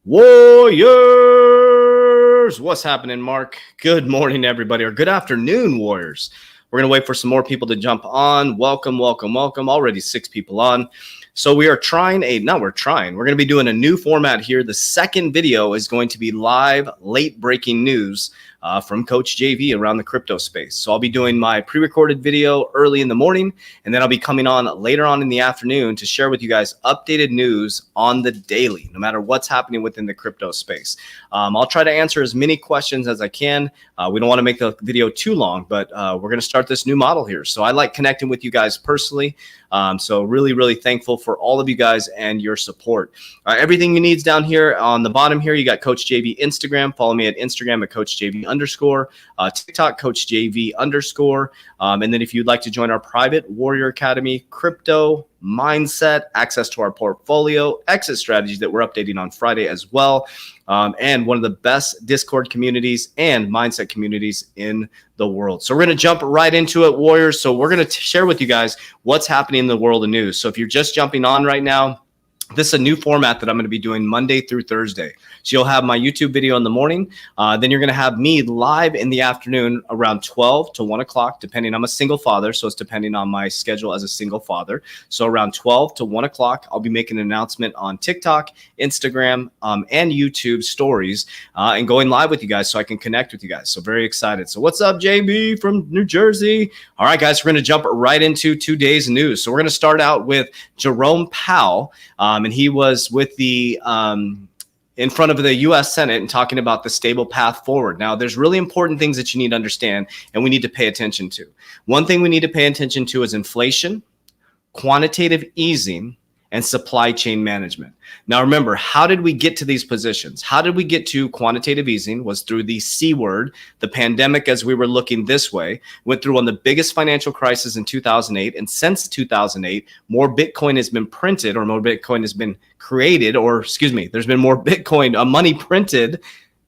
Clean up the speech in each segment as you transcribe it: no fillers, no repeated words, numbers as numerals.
Warriors! What's happening, Mark? Good morning, everybody, or good afternoon, Warriors. We're going to wait for some more people to jump on. Welcome. Already 6 people on. So we're going to be doing a new format here. The second video is going to be live, late breaking news from Coach JV around the crypto space. So I'll be doing my pre-recorded video early in the morning, and then I'll be coming on later on in the afternoon to share with you guys updated news on the daily, no matter what's happening within the crypto space. I'll try to answer as many questions as I can. We don't want to make the video too long, but we're going to start this new model here. So I like connecting with you guys personally. So really thankful for all of you guys and your support. Everything you need is down here on the bottom here. You got Coach JV Instagram. Follow me at Instagram at Coach JV _, TikTok Coach JV _. And then if you'd like to join our private Warrior Academy crypto mindset, access to our portfolio, exit strategies that we're updating on Friday as well. And one of the best Discord communities and mindset communities in the world. So we're going to jump right into it, Warriors. So we're going to share with you guys what's happening in the world of news. So if you're just jumping on right now, this is a new format that I'm going to be doing Monday through Thursday. So you'll have my YouTube video in the morning. Then you're going to have me live in the afternoon around 12 to 1 o'clock, depending. I'm a single father, so it's depending on my schedule as a single father. So around 12 to 1 o'clock, I'll be making an announcement on TikTok, Instagram, and YouTube stories and going live with you guys so I can connect with you guys. So very excited. So what's up, JB from New Jersey? All right, guys, we're going to jump right into today's news. So we're going to start out with Jerome Powell. And he was with the in front of the U.S. Senate and talking about the stable path forward. Now, there's really important things that you need to understand and we need to pay attention to. One thing we need to pay attention to is inflation, quantitative easing, and supply chain management. Now, remember, how did we get to these positions? How did we get to quantitative easing? Was through the C word, the pandemic. As we were looking this way, went through one of the biggest financial crises in 2008. And since 2008, more Bitcoin has been printed, or more Bitcoin has been created, or excuse me, there's been more Bitcoin, money printed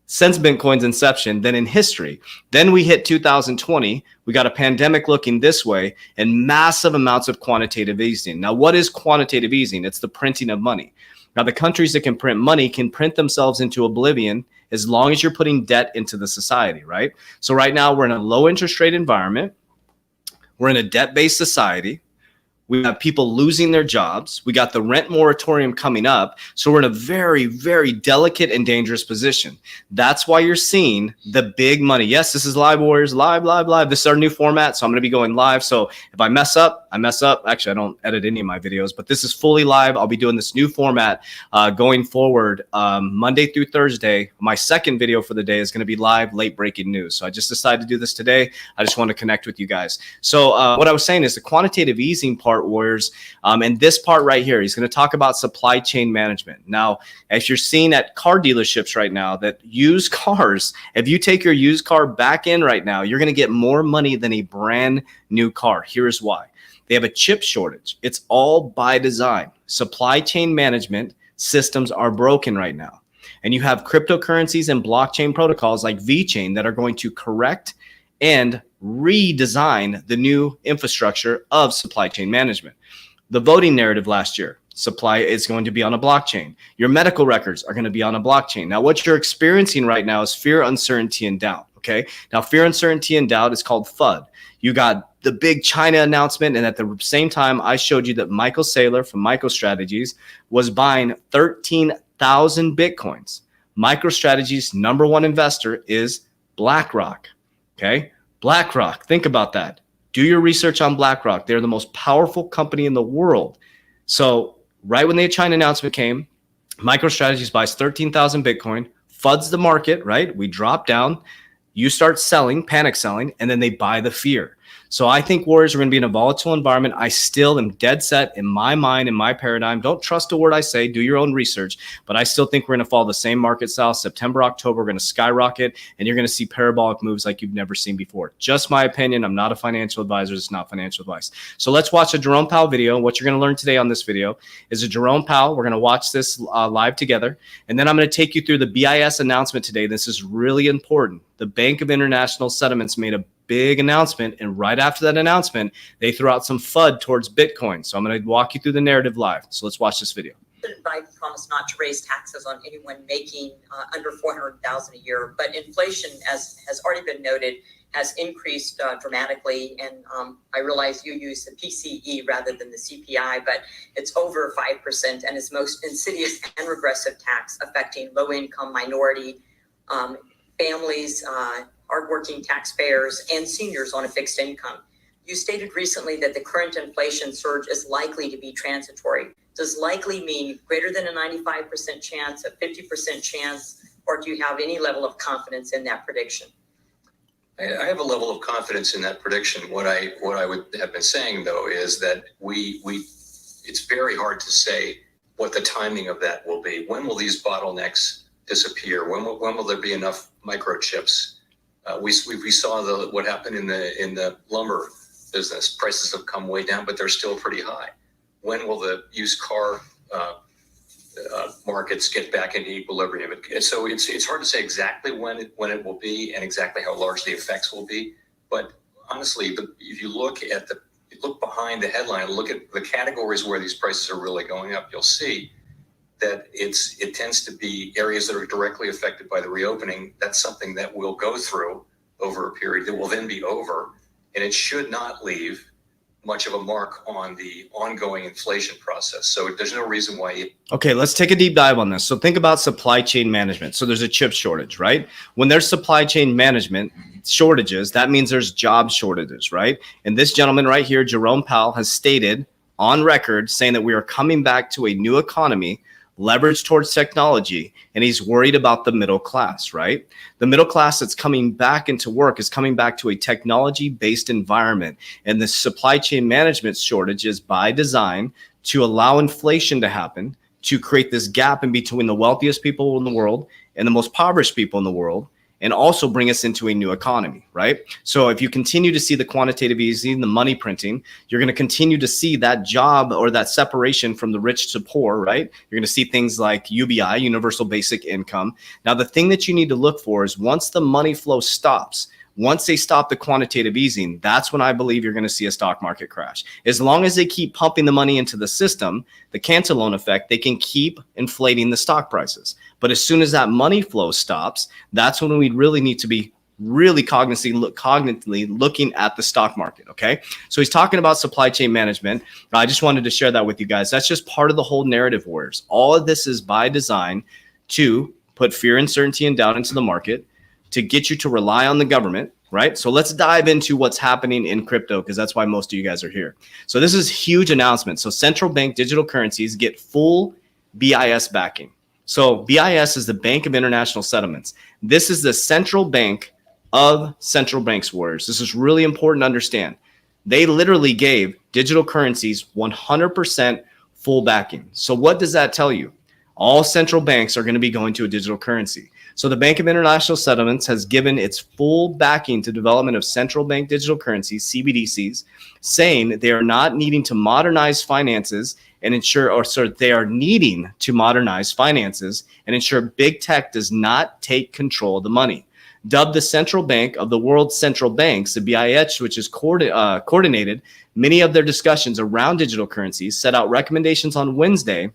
since Bitcoin's inception than in history. Then we hit 2020. We got a pandemic looking this way and massive amounts of quantitative easing. Now, what is quantitative easing? It's the printing of money. Now, the countries that can print money can print themselves into oblivion as long as you're putting debt into the society, right? So right now we're in a low interest rate environment. We're in a debt-based society. We have people losing their jobs. We got the rent moratorium coming up. So we're in a very delicate and dangerous position. That's why you're seeing the big money. Yes, this is live, Warriors, live. This is our new format. So I'm going to be going live. So if I mess up, I mess up. Actually, I don't edit any of my videos, but this is fully live. I'll be doing this new format going forward Monday through Thursday. My second video for the day is going to be live, late breaking news. So I just decided to do this today. I just want to connect with you guys. So what I was saying is the quantitative easing part, Warriors, and this part right here, he's going to talk about supply chain management. Now, as you're seeing at car dealerships right now, that used cars, if you take your used car back in right now, you're going to get more money than a brand new car. Here's why. They have a chip shortage. It's all by design. Supply chain management systems are broken right now. And you have cryptocurrencies and blockchain protocols like VeChain that are going to correct and redesign the new infrastructure of supply chain management. The voting narrative last year, supply is going to be on a blockchain. Your medical records are going to be on a blockchain. Now, what you're experiencing right now is fear, uncertainty, and doubt. Okay. Now, fear, uncertainty, and doubt is called FUD. You got the big China announcement. And at the same time, I showed you that Michael Saylor from MicroStrategies was buying 13,000 Bitcoins. MicroStrategies' #1 investor is BlackRock. Okay. BlackRock. Think about that. Do your research on BlackRock. They're the most powerful company in the world. So right when the China announcement came, MicroStrategies buys 13,000 Bitcoin, FUDs the market, right? We drop down. You start selling, panic selling, and then they buy the fear. So I think Warriors are going to be in a volatile environment. I still am dead set in my mind, in my paradigm. Don't trust a word I say. Do your own research. But I still think we're going to follow the same market style. September, October, we're going to skyrocket, and you're going to see parabolic moves like you've never seen before. Just my opinion. I'm not a financial advisor. It's not financial advice. So let's watch a Jerome Powell video. What you're going to learn today on this video is a Jerome Powell. We're going to watch this live together. And then I'm going to take you through the BIS announcement today. This is really important. The Bank of International Settlements made a big announcement, and right after that announcement, they threw out some FUD towards Bitcoin. So I'm going to walk you through the narrative live. So let's watch this video. President Biden promised not to raise taxes on anyone making under $400,000 a year, but inflation, as has already been noted, has increased dramatically. And I realize you use the PCE rather than the CPI, but it's over 5% and is most insidious and regressive tax affecting low-income minority families, hardworking taxpayers, and seniors on a fixed income. You stated recently that the current inflation surge is likely to be transitory. Does likely mean greater than a 95% chance, a 50% chance, or do you have any level of confidence in that prediction? I have a level of confidence in that prediction. What I would have been saying, though, is that it's very hard to say what the timing of that will be. When will these bottlenecks disappear? When will there be enough microchips? We saw what happened in the lumber business. Prices have come way down, but they're still pretty high. When will the used car markets get back into equilibrium? So it's hard to say exactly when it will be and exactly how large the effects will be. But honestly, if you look behind the headline, look at the categories where these prices are really going up, you'll see that it tends to be areas that are directly affected by the reopening. That's something that we'll go through over a period that will then be over, and it should not leave much of a mark on the ongoing inflation process. So there's no reason why. Okay, let's take a deep dive on this. So think about supply chain management. So there's a chip shortage, right? When there's supply chain management shortages, that means there's job shortages, right? And this gentleman right here, Jerome Powell, has stated on record saying that we are coming back to a new economy leveraged towards technology, and he's worried about the middle class, right? The middle class that's coming back into work is coming back to a technology-based environment, and the supply chain management shortage is by design to allow inflation to happen, to create this gap in between the wealthiest people in the world and the most impoverished people in the world, and also bring us into a new economy, right? So if you continue to see the quantitative easing, the money printing, you're going to continue to see that job or that separation from the rich to poor, right? You're going to see things like UBI, Universal Basic Income. Now, the thing that you need to look for is once the money flow stops, once they stop the quantitative easing, that's when I believe you're going to see a stock market crash. As long as they keep pumping the money into the system, the Cantillon effect, they can keep inflating the stock prices. But as soon as that money flow stops, that's when we really need to be really cognitively looking at the stock market, okay? So he's talking about supply chain management. I just wanted to share that with you guys. That's just part of the whole narrative wars. All of this is by design to put fear, uncertainty, and doubt into the market, to get you to rely on the government, right? So let's dive into what's happening in crypto, because that's why most of you guys are here. So this is huge announcement. So central bank digital currencies get full BIS backing. So BIS is the Bank of International Settlements. This is the central bank of central banks, warriors. This is really important to understand. They literally gave digital currencies 100% full backing. So what does that tell you? All central banks are going to be going to a digital currency. So the Bank of International Settlements has given its full backing to development of central bank digital currencies, CBDCs, saying that they are not needing to modernize finances and ensure, they are needing to modernize finances and ensure big tech does not take control of the money. Dubbed the central bank of the world's central banks, the BIS, which is coordinated many of their discussions around digital currencies, set out recommendations on Wednesday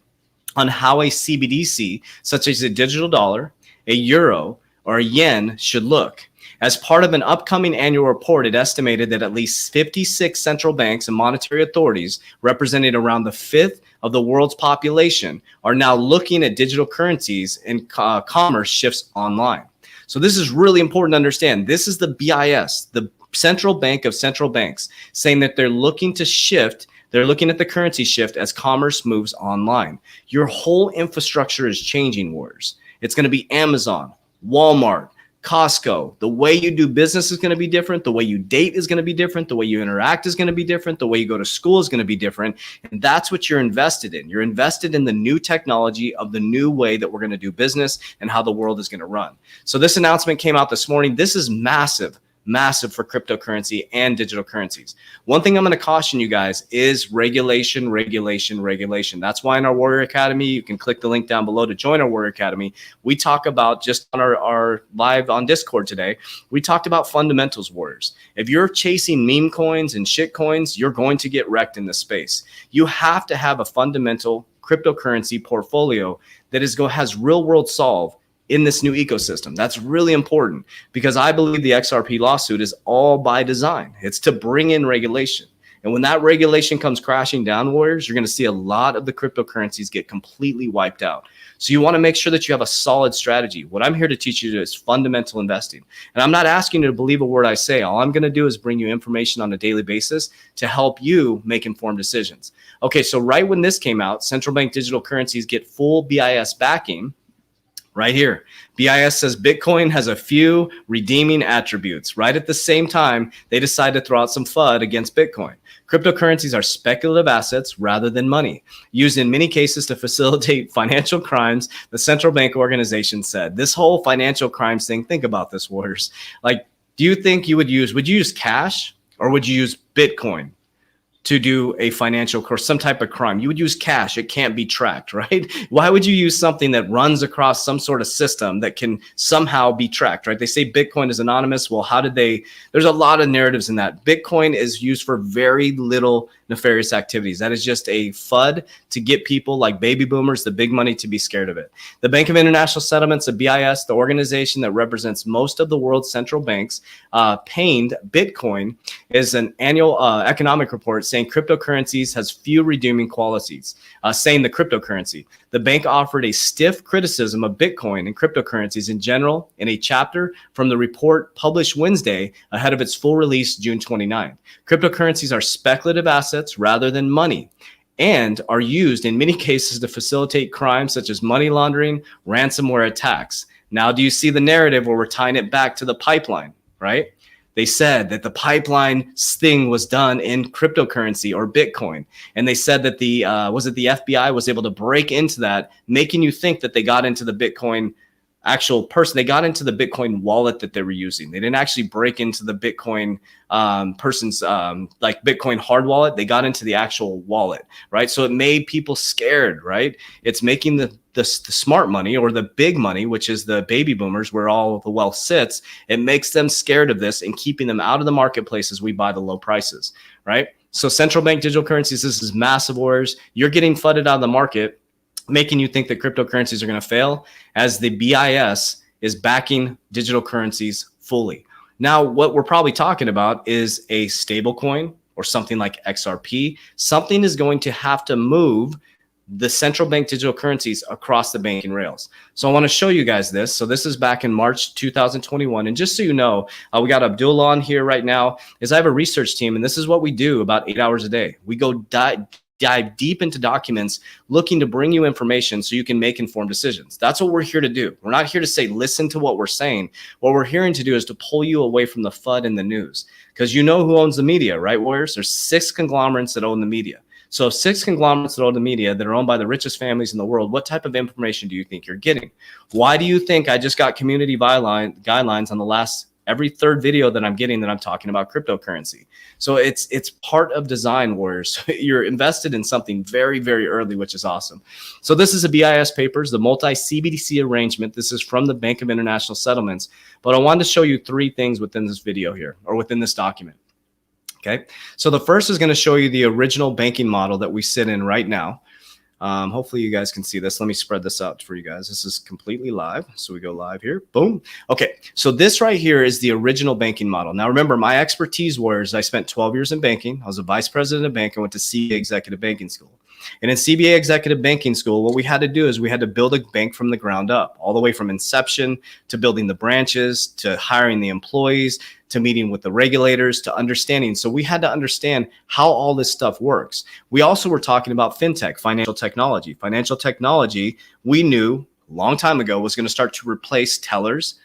on how a CBDC, such as a digital dollar, a euro, or a yen, should look. As part of an upcoming annual report, it estimated that at least 56 central banks and monetary authorities, representing around the fifth of the world's population, are now looking at digital currencies and commerce shifts online. So this is really important to understand. This is the BIS, the central bank of central banks, saying that they're looking to shift. They're looking at the currency shift as commerce moves online. Your whole infrastructure is changing, warriors. It's going to be Amazon, Walmart, Costco. The way you do business is going to be different. The way you date is going to be different. The way you interact is going to be different. The way you go to school is going to be different. And that's what you're invested in. You're invested in the new technology of the new way that we're going to do business and how the world is going to run. So this announcement came out this morning. This is massive for cryptocurrency and digital currencies. One thing I'm going to caution you guys is regulation. That's why in our Warrior Academy, you can click the link down below to join our Warrior Academy. We talk about, just on our live on Discord today, we talked about fundamentals, warriors. If you're chasing meme coins and shit coins, you're going to get wrecked in this space. You have to have a fundamental cryptocurrency portfolio that has real world solve in this new ecosystem. That's really important because I believe the XRP lawsuit is all by design. It's to bring in regulation. And when that regulation comes crashing down, Warriors, you're going to see a lot of the cryptocurrencies get completely wiped out. So you want to make sure that you have a solid strategy. What I'm here to teach you is fundamental investing. And I'm not asking you to believe a word I say. All I'm going to do is bring you information on a daily basis to help you make informed decisions. Okay, so right when this came out, central bank digital currencies get full BIS backing. Right here, BIS says Bitcoin has a few redeeming attributes. Right at the same time, they decide to throw out some FUD against Bitcoin. Cryptocurrencies are speculative assets rather than money, used in many cases to facilitate financial crimes, the central bank organization said. This whole financial crimes thing, think about this, Warriors. Like, do you think would you use cash or would you use Bitcoin to do a financial or some type of crime? You would use cash. It can't be tracked, right? Why would you use something that runs across some sort of system that can somehow be tracked, right? They say Bitcoin is anonymous. Well, there's a lot of narratives in that. Bitcoin is used for very little nefarious activities. That is just a FUD to get people like baby boomers, the big money, to be scared of it. The Bank of International Settlements, the BIS, the organization that represents most of the world's central banks, pained Bitcoin is an annual economic report saying cryptocurrencies has few redeeming qualities, saying the cryptocurrency. The bank offered a stiff criticism of Bitcoin and cryptocurrencies in general in a chapter from the report published Wednesday ahead of its full release June 29. Cryptocurrencies are speculative assets rather than money and are used in many cases to facilitate crimes such as money laundering, ransomware attacks. Now, do you see the narrative where we're tying it back to the pipeline, right? They said that the pipeline thing was done in cryptocurrency or Bitcoin. And they said that the FBI was able to break into that, making you think that they got into the Bitcoin actual person. They got into the Bitcoin wallet that they were using. They didn't actually break into the Bitcoin person's like Bitcoin hard wallet. They got into the actual wallet, right? So it made people scared, right? It's making the smart money or the big money, which is the baby boomers where all the wealth sits. It makes them scared of this and keeping them out of the marketplace as we buy the low prices, right? So central bank digital currencies, this is massive wars. You're getting flooded out of the market, making you think that cryptocurrencies are going to fail as the BIS is backing digital currencies fully. Now, what we're probably talking about is a stable coin or something like XRP. Something is going to have to move the central bank digital currencies across the banking rails. So I want to show you guys this. So this is back in March 2021. And just so you know, we got Abdullah on here right now. I have a research team, and this is what we do about 8 hours a day. We go dive deep into documents looking to bring you information so you can make informed decisions. That's what we're here to do. We're not here to say, listen to what we're saying. What we're hearing to do is to pull you away from the FUD in the news. Because you know who owns the media, right, Warriors? There's 6 conglomerates that own the media. So 6 conglomerates that own the media that are owned by the richest families in the world, what type of information do you think you're getting? Why do you think I just got community guidelines on the last every third video that I'm getting that I'm talking about cryptocurrency? So it's part of design, Warriors. You're invested in something very, very early, which is awesome. So this is a BIS papers, the multi-CBDC arrangement. This is from the Bank of International Settlements. But I wanted to show you 3 things within this video here, or within this document. Okay, so the first is going to show you the original banking model that we sit in right now. Hopefully you guys can see this. Let me spread this out for you guys. This is completely live. So we go live here. Boom. Okay. So this right here is the original banking model. Now remember, my expertise was I spent 12 years in banking. I was a vice president of bank. I went to CBA Executive Banking School. And in CBA Executive Banking School, what we had to do is we had to build a bank from the ground up, all the way from inception to building the branches, to hiring the employees, to meeting with the regulators, to understanding. So we had to understand how all this stuff works. We also were talking about fintech, financial technology. Financial technology, we knew a long time ago, was going to start to replace tellers,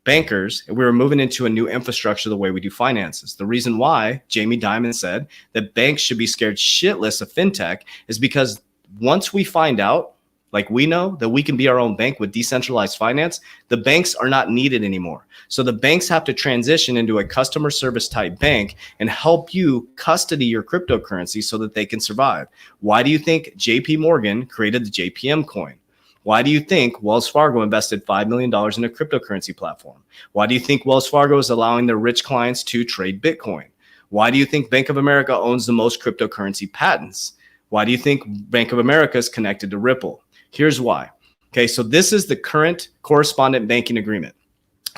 bankers, and we were moving into a new infrastructure the way we do finances. The reason why Jamie Dimon said that banks should be scared shitless of fintech is because once we find out, like we know that we can be our own bank with decentralized finance, the banks are not needed anymore. So the banks have to transition into a customer service type bank and help you custody your cryptocurrency so that they can survive. Why do you think JP Morgan created the JPM coin? Why do you think Wells Fargo invested $5 million in a cryptocurrency platform? Why do you think Wells Fargo is allowing their rich clients to trade Bitcoin? Why do you think Bank of America owns the most cryptocurrency patents? Why do you think Bank of America is connected to Ripple? Here's why. Okay, so this is the current correspondent banking agreement.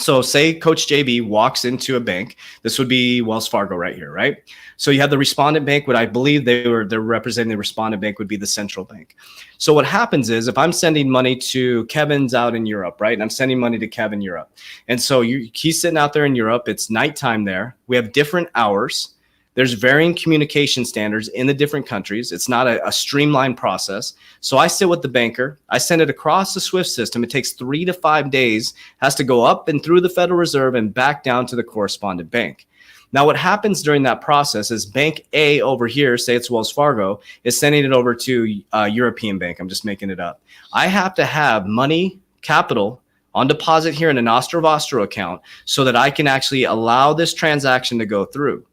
So say Coach JB walks into a bank. This would be Wells Fargo right here, right? So you have the respondent bank, what I believe they're representing the respondent bank would be the central bank. So what happens is if I'm sending money to Kevin's out in Europe, right? And I'm sending money to Kevin Europe. And so he's sitting out there in Europe. It's nighttime there. We have different hours. There's varying communication standards in the different countries. It's not a streamlined process. So I sit with the banker. I send it across the SWIFT system. It takes 3 to 5 days, has to go up and through the Federal Reserve and back down to the correspondent bank. Now, what happens during that process is Bank A over here, say it's Wells Fargo, is sending it over to a European bank. I'm just making it up. I have to have money, capital, on deposit here in an Nostro account so that I can actually allow this transaction to go through.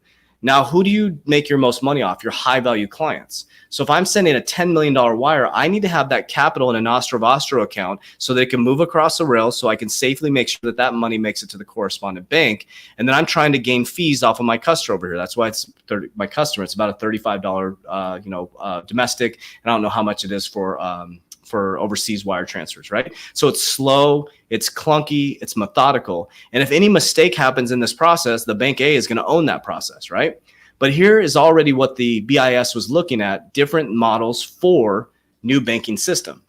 Now, who do you make your most money off? Your high value clients. So if I'm sending a $10 million wire, I need to have that capital in a Nostro account so that it can move across the rails so I can safely make sure that that money makes it to the correspondent bank. And then I'm trying to gain fees off of my customer over here. That's why it's my customer. It's about a $35 domestic. And I don't know how much it is for overseas wire transfers, right? So it's slow, it's clunky, it's methodical. And if any mistake happens in this process, the Bank A is going to own that process, right? But here is already what the BIS was looking at, different models for new banking system.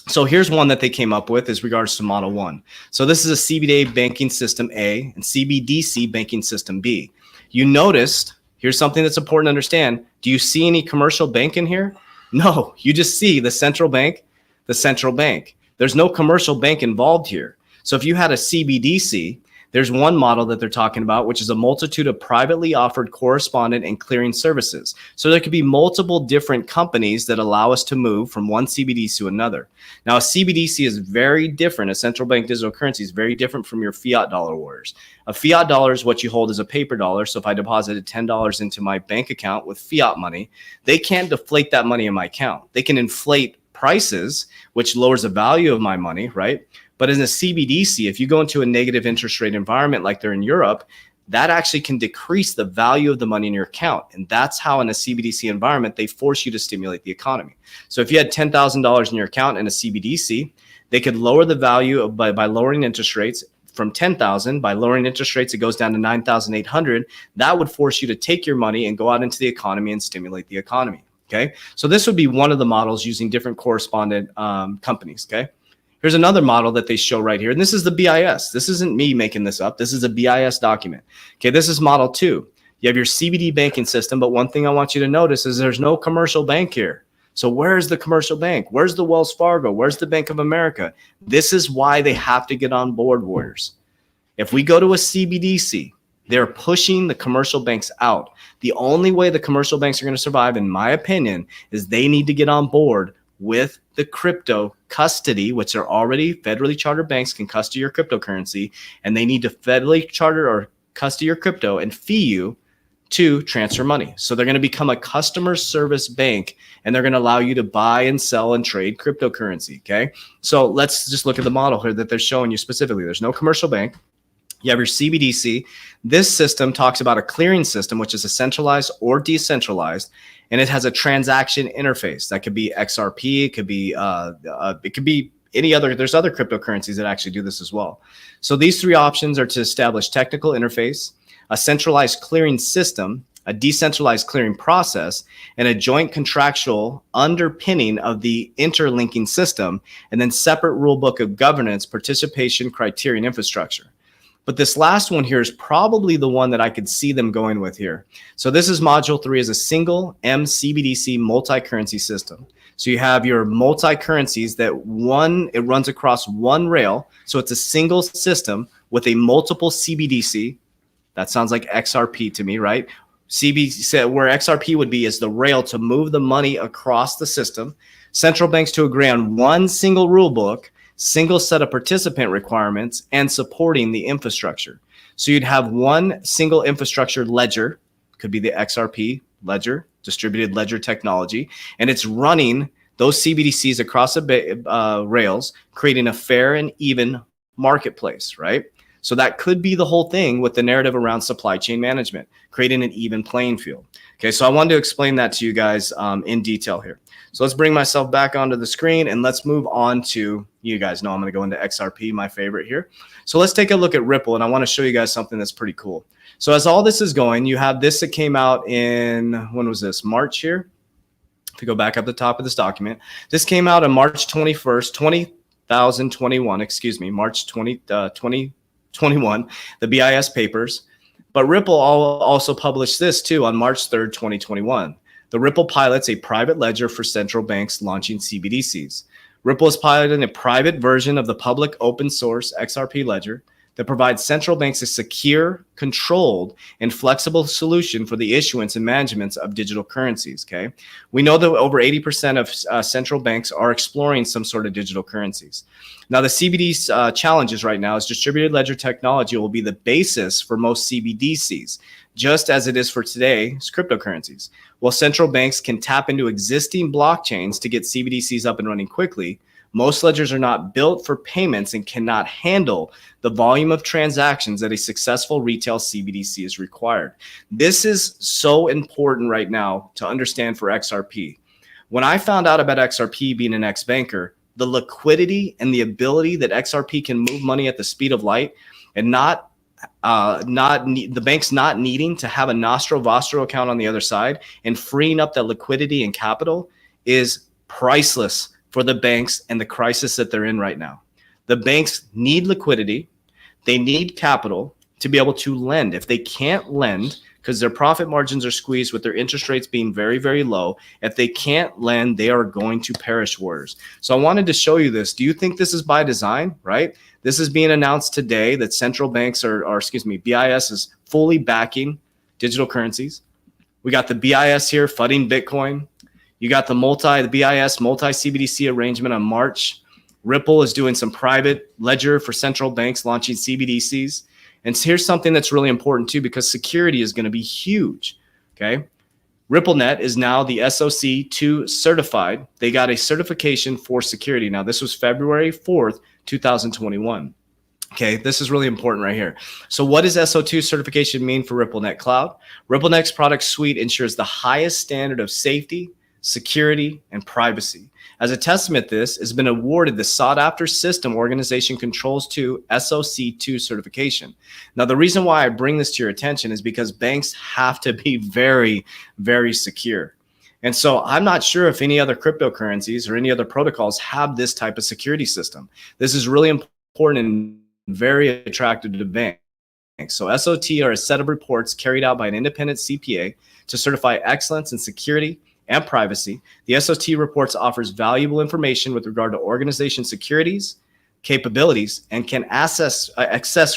So here's one that they came up with as regards to Model 1. So this is a CBDA banking system A and CBDC banking system B. You noticed, here's something that's important to understand. Do you see any commercial bank in here? No, you just see the central bank. The central bank. There's no commercial bank involved here. So if you had a CBDC, there's one model that they're talking about, which is a multitude of privately offered correspondent and clearing services. So there could be multiple different companies that allow us to move from one CBDC to another. Now, a CBDC is very different. A central bank digital currency is very different from your fiat dollar wars. A fiat dollar is what you hold as a paper dollar. So if I deposited $10 into my bank account with fiat money, they can't deflate that money in my account. They can inflate prices, which lowers the value of my money, right? But in a CBDC, if you go into a negative interest rate environment like they're in Europe, that actually can decrease the value of the money in your account. And that's how in a CBDC environment, they force you to stimulate the economy. So if you had $10,000 in your account in a CBDC, they could lower the value by lowering interest rates from 10,000. By lowering interest rates, it goes down to 9,800. That would force you to take your money and go out into the economy and stimulate the economy. Okay, so this would be one of the models using different correspondent companies. Okay, here's another model that they show right here. And this is the BIS. This isn't me making this up. This is a BIS document. Okay, this is model 2. You have your CBD banking system. But one thing I want you to notice is there's no commercial bank here. So where's the commercial bank? Where's the Wells Fargo? Where's the Bank of America? This is why they have to get on board, Warriors. If we go to a CBDC, they're pushing the commercial banks out. The only way the commercial banks are going to survive, in my opinion, is they need to get on board with the crypto custody, which are already federally chartered banks can custody your cryptocurrency, and they need to federally charter or custody your crypto and fee you to transfer money. So they're going to become a customer service bank, and they're going to allow you to buy and sell and trade cryptocurrency. Okay. So let's just look at the model here that they're showing you specifically. There's no commercial bank. You have your CBDC. This system talks about a clearing system, which is a centralized or decentralized, and it has a transaction interface. That could be XRP. It could be any other. There's other cryptocurrencies that actually do this as well. So these 3 options are to establish technical interface, a centralized clearing system, a decentralized clearing process, and a joint contractual underpinning of the interlinking system, and then separate rulebook of governance, participation, criteria, and infrastructure. But this last one here is probably the one that I could see them going with here. So this is module 3 as a single MCBDC multi-currency system. So you have your multi-currencies that it runs across one rail. So it's a single system with a multiple CBDC. That sounds like XRP to me, right? CBDC, where XRP would be is the rail to move the money across the system. Central banks to agree on one single rule book, single set of participant requirements, and supporting the infrastructure. So you'd have one single infrastructure ledger, could be the XRP ledger, distributed ledger technology, and it's running those CBDCs across the rails, creating a fair and even marketplace, right? So that could be the whole thing with the narrative around supply chain management, creating an even playing field. Okay, so I wanted to explain that to you guys in detail here. So let's bring myself back onto the screen and let's move on to, you guys know I'm going to go into XRP, my favorite here. So let's take a look at Ripple, and I want to show you guys something that's pretty cool. So as all this is going, you have this that came out in, when was this? March here. If you go back up the top of this document, this came out on March 21st, 2021, excuse me, March 2021, the BIS papers. But Ripple also published this too on March 3rd, 2021. The Ripple pilots a private ledger for central banks launching CBDCs. Ripple is piloting a private version of the public open source XRP ledger that provides central banks a secure, controlled, and flexible solution for the issuance and management of digital currencies, okay? We know that over 80% of central banks are exploring some sort of digital currencies. Now, the CBDC challenges right now is distributed ledger technology will be the basis for most CBDCs, just as it is for today's cryptocurrencies. While central banks can tap into existing blockchains to get CBDCs up and running quickly, most ledgers are not built for payments and cannot handle the volume of transactions that a successful retail CBDC is required. This is so important right now to understand for XRP. When I found out about XRP being an ex-banker, the liquidity and the ability that XRP can move money at the speed of light and the banks not needing to have a Nostro Vostro account on the other side and freeing up that liquidity and capital is priceless for the banks and the crisis that they're in right now. The banks need liquidity. They need capital to be able to lend. If they can't lend, because their profit margins are squeezed with their interest rates being very, very low, if they can't lend, they are going to perish, warriors. So I wanted to show you this. Do you think this is by design, right? This is being announced today that central banks BIS is fully backing digital currencies. We got the BIS here funding Bitcoin. You got the BIS multi-CBDC arrangement on March. Ripple is doing some private ledger for central banks launching CBDCs. And here's something that's really important too, because security is going to be huge, okay? RippleNet is now the SOC 2 certified. They got a certification for security. Now, this was February 4th, 2021. Okay, this is really important right here. So what does SO2 certification mean for RippleNet Cloud? RippleNet's product suite ensures the highest standard of safety, security, and privacy. As a testament, this has been awarded the sought-after System Organization Controls 2 SOC 2 certification. Now, the reason why I bring this to your attention is because banks have to be very, very secure. And so I'm not sure if any other cryptocurrencies or any other protocols have this type of security system. This is really important and very attractive to banks. So SOT are a set of reports carried out by an independent CPA to certify excellence in security and privacy. The SOT reports offers valuable information with regard to organization securities, capabilities, and can assess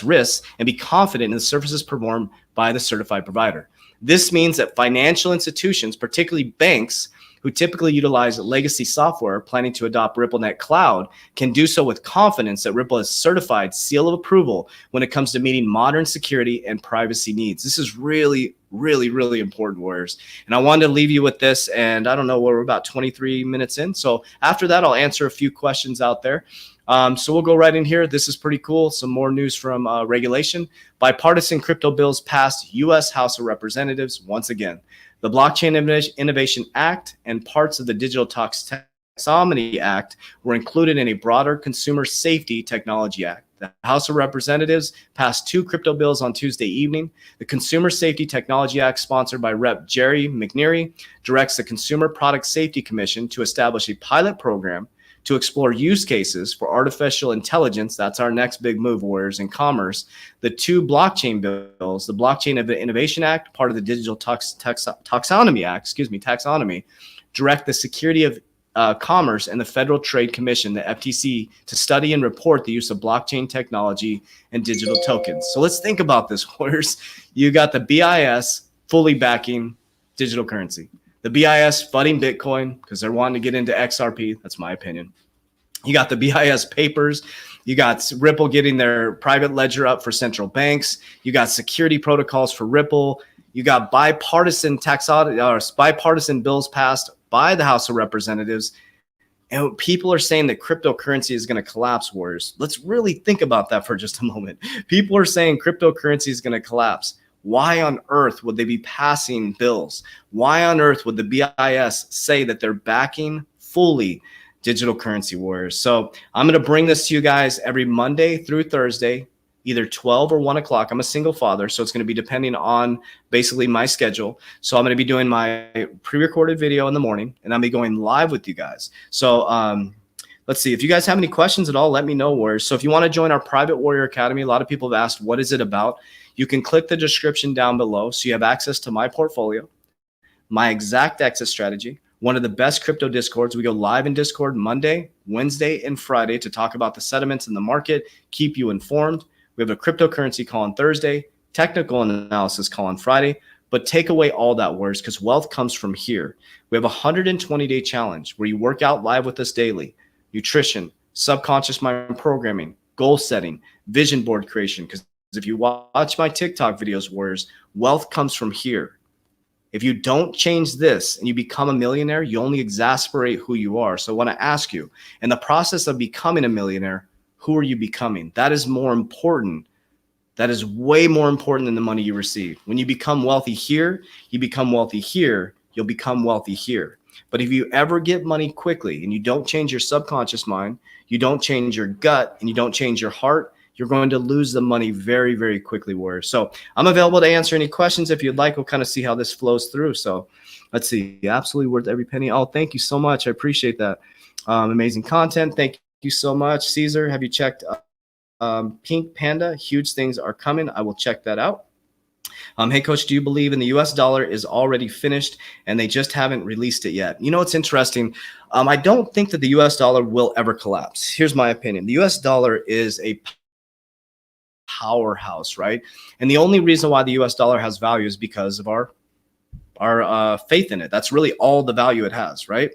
risks and be confident in the services performed by the certified provider. This means that financial institutions, particularly banks, who typically utilize legacy software planning to adopt RippleNet Cloud, can do so with confidence that Ripple has certified seal of approval when it comes to meeting modern security and privacy needs. This is really, really, really important, warriors. And I wanted to leave you with this, and I don't know, we're about 23 minutes in. So after that, I'll answer a few questions out there. So we'll go right in here. This is pretty cool. Some more news from regulation. Bipartisan crypto bills passed U.S. House of Representatives once again. The Blockchain Innovation Act and parts of the Digital Taxonomy Act were included in a broader Consumer Safety Technology Act. The House of Representatives passed 2 crypto bills on Tuesday evening. The Consumer Safety Technology Act, sponsored by Rep. Jerry McNeary, directs the Consumer Product Safety Commission to establish a pilot program to explore use cases for artificial intelligence. That's our next big move, warriors, in commerce. The 2 blockchain bills, the Blockchain Innovation Act, part of the Digital Taxonomy Act, taxonomy, direct the Security of Commerce and the Federal Trade Commission, the FTC, to study and report the use of blockchain technology and digital tokens. So let's think about this, warriors. You got the BIS fully backing digital currency. The BIS funding Bitcoin because they're wanting to get into XRP. That's my opinion. You got the BIS papers. You got Ripple getting their private ledger up for central banks. You got security protocols for Ripple. You got bipartisan bills passed by the House of Representatives. And people are saying that cryptocurrency is going to collapse, Warriors. Let's really think about that for just a moment. People are saying cryptocurrency is going to collapse. Why on earth would they be passing bills? Why on earth would the BIS say that they're backing fully digital currency, Warriors? So I'm going to bring this to you guys every Monday through Thursday, either 12 or 1 o'clock. I'm a single father, so it's going to be depending on basically my schedule. So I'm going to be doing my pre-recorded video in the morning, and I'll be going live with you guys. So let's see. If you guys have any questions at all, let me know, Warriors. So if you want to join our private Warrior Academy, a lot of people have asked, what is it about? You can click the description down below so you have access to my portfolio, my exact exit strategy, one of the best crypto discords. We go live in Discord Monday, Wednesday, and Friday to talk about the sentiments in the market, keep you informed. We have a cryptocurrency call on Thursday, technical analysis call on Friday, but take away all that, words, because wealth comes from here. We have a 120-day challenge where you work out live with us daily, nutrition, subconscious mind programming, goal setting, vision board creation. Because if you watch my TikTok videos, Warriors, wealth comes from here. If you don't change this and you become a millionaire, you only exasperate who you are. So I want to ask you, in the process of becoming a millionaire, who are you becoming? That is more important. That is way more important than the money you receive. When you become wealthy here, you become wealthy here, you'll become wealthy here. But if you ever get money quickly and you don't change your subconscious mind, you don't change your gut, and you don't change your heart, you're going to lose the money very, very quickly, Warriors. So I'm available to answer any questions if you'd like. We'll kind of see how this flows through. So let's see. Absolutely worth every penny. Oh, thank you so much. I appreciate that. Amazing content. Thank you so much. Caesar, have you checked Pink Panda? Huge things are coming. I will check that out. Hey, Coach, do you believe in the U.S. dollar is already finished and they just haven't released it yet? You know, it's interesting. I don't think that the U.S. dollar will ever collapse. Here's my opinion. The U.S. dollar is a powerhouse, right? And the only reason why the US dollar has value is because of our faith in it. That's really all the value it has, right?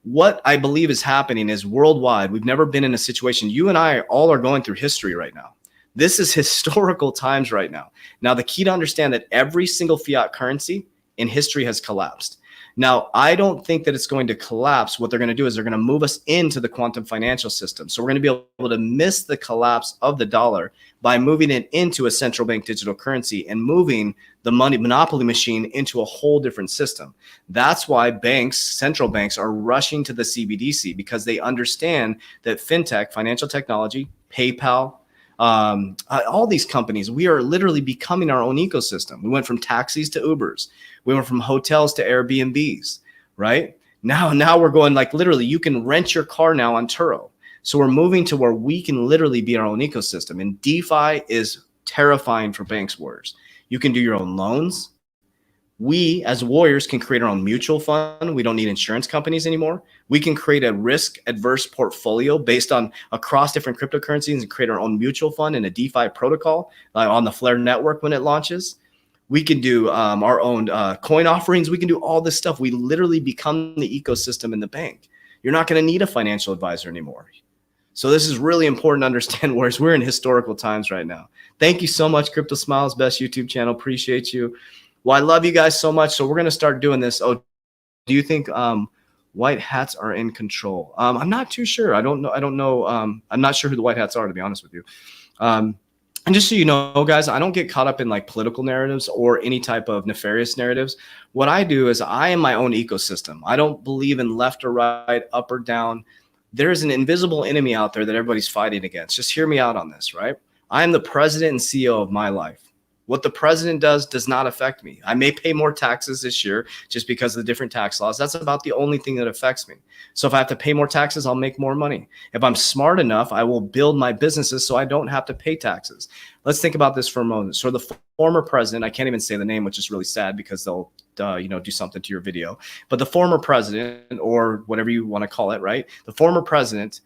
What I believe is happening is worldwide, we've never been in a situation, you and I all are going through history right now. This is historical times right now. Now, the key to understand that every single fiat currency in history has collapsed. Now, I don't think that it's going to collapse. What they're going to do is they're going to move us into the quantum financial system. So we're going to be able to miss the collapse of the dollar by moving it into a central bank digital currency and moving the money monopoly machine into a whole different system. That's why banks, central banks, are rushing to the CBDC, because they understand that fintech, financial technology, PayPal, all these companies, we are literally becoming our own ecosystem. We went from taxis to Ubers. We went from hotels to Airbnbs, right? Now we're going, like, literally you can rent your car now on Turo. So we're moving to where we can literally be our own ecosystem. And DeFi is terrifying for banks, Warriors. You can do your own loans. We as Warriors can create our own mutual fund. We don't need insurance companies anymore. We can create a risk adverse portfolio based on across different cryptocurrencies and create our own mutual fund and a DeFi protocol on the Flare network when it launches. We can do our own coin offerings. We can do all this stuff. We literally become the ecosystem in the bank. You're not going to need a financial advisor anymore. So this is really important to understand, whereas we're in historical times right now. Thank you so much, Crypto Smiles, best YouTube channel. Appreciate you. Well, I love you guys so much. So we're going to start doing this. Oh, do you think white hats are in control? I'm not too sure. I don't know. I'm not sure who the white hats are, to be honest with you. And just so you know, guys, I don't get caught up in like political narratives or any type of nefarious narratives. What I do is I am my own ecosystem. I don't believe in left or right, up or down. There is an invisible enemy out there that everybody's fighting against. Just hear me out on this, right? I am the president and CEO of my life. What the president does not affect me. I may pay more taxes this year just because of the different tax laws. That's about the only thing that affects me. So if I have to pay more taxes, I'll make more money. If I'm smart enough, I will build my businesses so I don't have to pay taxes. Let's think about this for a moment. So the former president, I can't even say the name, which is really sad because they'll do something to your video. But the former president, or whatever you want to call it, right? The former president,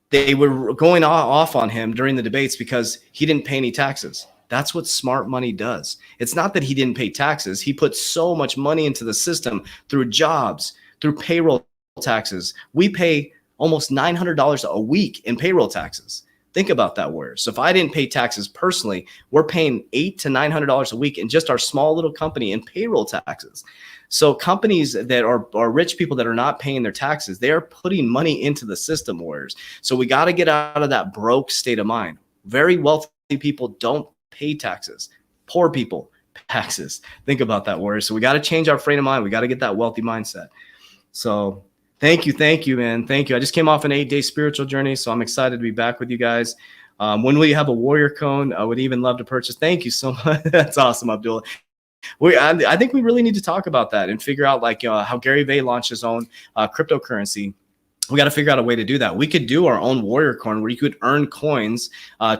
they were going off on him during the debates because he didn't pay any taxes. That's what smart money does. It's not that he didn't pay taxes. He put so much money into the system through jobs, through payroll taxes. We pay almost $900 a week in payroll taxes. Think about that, Warriors. So if I didn't pay taxes personally, we're paying $800 to $900 a week in just our small little company in payroll taxes. So companies that are rich people that are not paying their taxes, they are putting money into the system, Warriors. So we got to get out of that broke state of mind. Very wealthy people don't pay taxes. Poor people pay taxes. Think about that, Warriors. So we got to change our frame of mind. We got to get that wealthy mindset. So thank you, man. Thank you. I just came off an 8-day spiritual journey, so I'm excited to be back with you guys. When will you have a Warrior cone? I would even love to purchase. Thank you so much. That's awesome, Abdullah. I think we really need to talk about that and figure out like how Gary Vee launched his own cryptocurrency. We got to figure out a way to do that. We could do our own Warrior coin where you could earn coins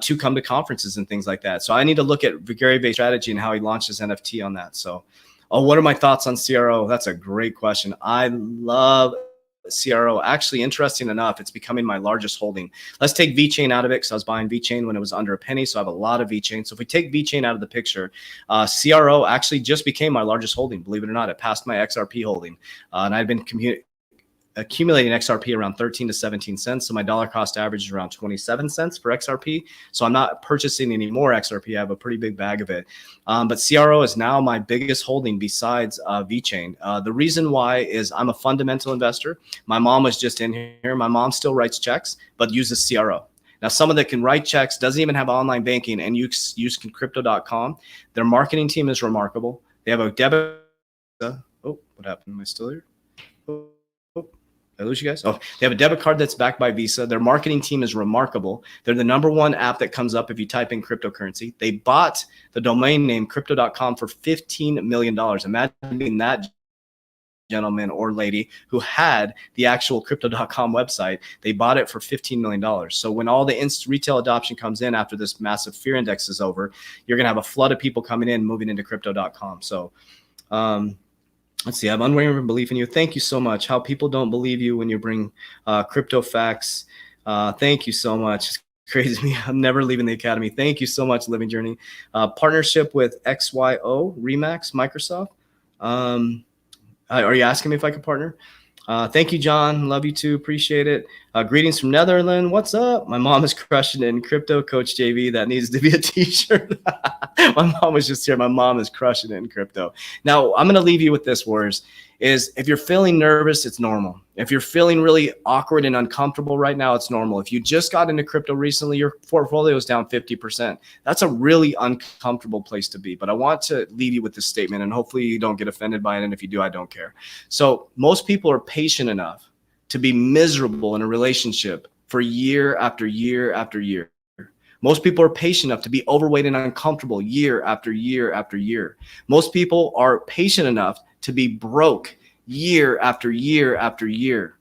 to come to conferences and things like that. So I need to look at Gary Vee's strategy and how he launched his NFT on that. So, what are my thoughts on CRO? That's a great question. I love CRO. Actually, interesting enough, it's becoming my largest holding. Let's take VeChain out of it because I was buying VeChain when it was under a penny. So I have a lot of VeChain. So if we take VeChain out of the picture, CRO actually just became my largest holding. Believe it or not, it passed my XRP holding. And I've been accumulating XRP around 13 to 17 cents. So my dollar cost average is around 27 cents for XRP. So I'm not purchasing any more XRP. I have a pretty big bag of it. But CRO is now my biggest holding besides VeChain. The reason why is I'm a fundamental investor. My mom was just in here. My mom still writes checks, but uses CRO. Now, someone that can write checks, doesn't even have online banking, and use crypto.com. Their marketing team is remarkable. They have a debit. Oh, what happened? Am I still here? Did I lose you guys? Oh, they have a debit card that's backed by Visa. Their marketing team is remarkable. They're the #1 app that comes up if you type in cryptocurrency. They bought the domain name crypto.com for $15 million. Imagine being that gentleman or lady who had the actual crypto.com website. They bought it for $15 million. So when all the retail adoption comes in after this massive fear index is over, you're going to have a flood of people coming in, moving into crypto.com. So, let's see. I have unwavering belief in you. Thank you so much. How people don't believe you when you bring crypto facts. Thank you so much. It's crazy to me. I'm never leaving the academy. Thank you so much, Living Journey. Partnership with XYO, Remax, Microsoft. Are you asking me if I could partner? Thank you, John. Love you too. Appreciate it. Greetings from Netherlands. What's up? My mom is crushing it in crypto. Coach JV, that needs to be a t-shirt. My mom was just here. My mom is crushing it in crypto. Now, I'm going to leave you with this, Warriors, is if you're feeling nervous, it's normal. If you're feeling really awkward and uncomfortable right now, it's normal. If you just got into crypto recently, your portfolio is down 50%. That's a really uncomfortable place to be. But I want to leave you with this statement, and hopefully you don't get offended by it. And if you do, I don't care. So most people are patient enough to be miserable in a relationship for year after year after year. Most people are patient enough to be overweight and uncomfortable year after year after year. Most people are patient enough to be broke year after year after year.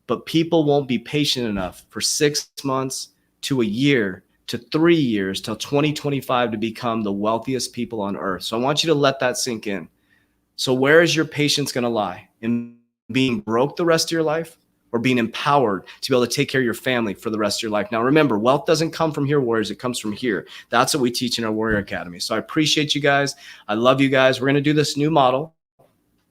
But people won't be patient enough for 6 months to a year to 3 years till 2025 to become the wealthiest people on earth. So I want you to let that sink in. So where is your patience going to lie? In being broke the rest of your life, or being empowered to be able to take care of your family for the rest of your life? Now, remember, wealth doesn't come from here, Warriors. It comes from here. That's what we teach in our Warrior Academy. So I appreciate you guys. I love you guys. We're going to do this new model,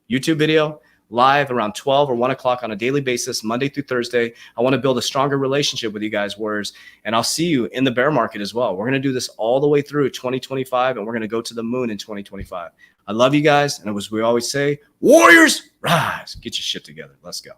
YouTube video, live around 12 or 1 o'clock on a daily basis, Monday through Thursday. I want to build a stronger relationship with you guys, Warriors, and I'll see you in the bear market as well. We're going to do this all the way through 2025, and we're going to go to the moon in 2025. I love you guys, and as we always say, Warriors, rise. Get your shit together. Let's go.